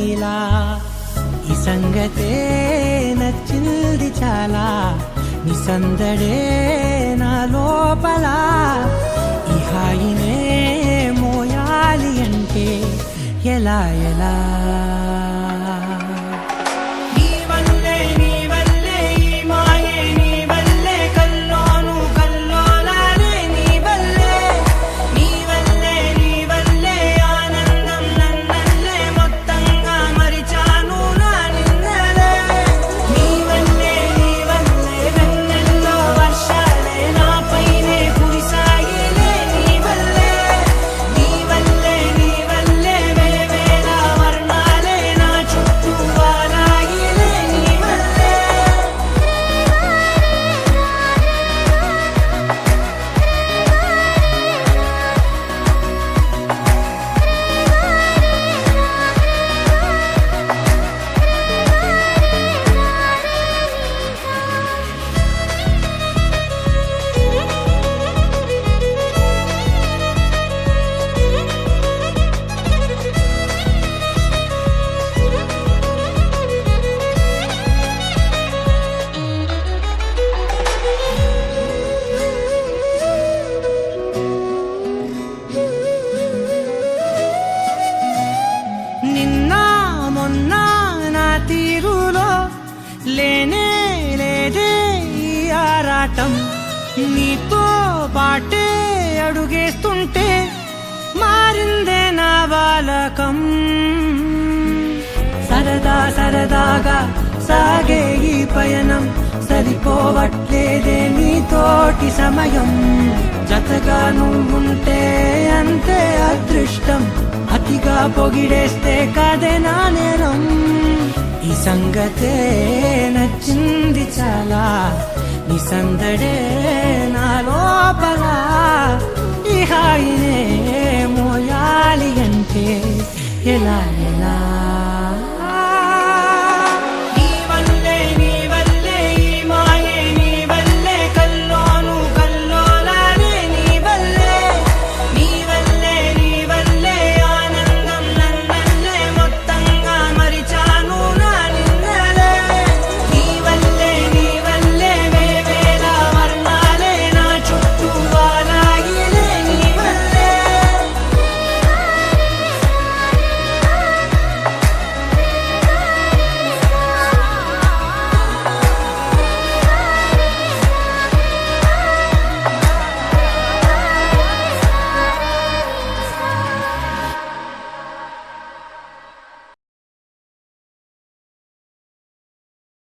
నీలా. ఈ సంగతే నచ్చింది చాలా, నీ సందడే నా లోపల. ఈ హాయినే మోయాలి అంటే ఎలా ఎలా. లేనే లేదే ఈ ఆరాటం, నీతో పాటే అడుగేస్తుంటే మారిందే నా బాలకం. సరదా సరదాగా సాగే ఈ పయనం, సరిపోవట్లేదే నీతోటి సమయం. జతగా నువ్వుంటే అంతే అదృష్టం, అతిగా పొగిడేస్తే కదే నా నేరం. ఈ సంగతే నచ్చింది చాలా, నీ సందడే నా లోపల. ఈ హాయినే మోయాలి అంటే ఎలా ఎలా.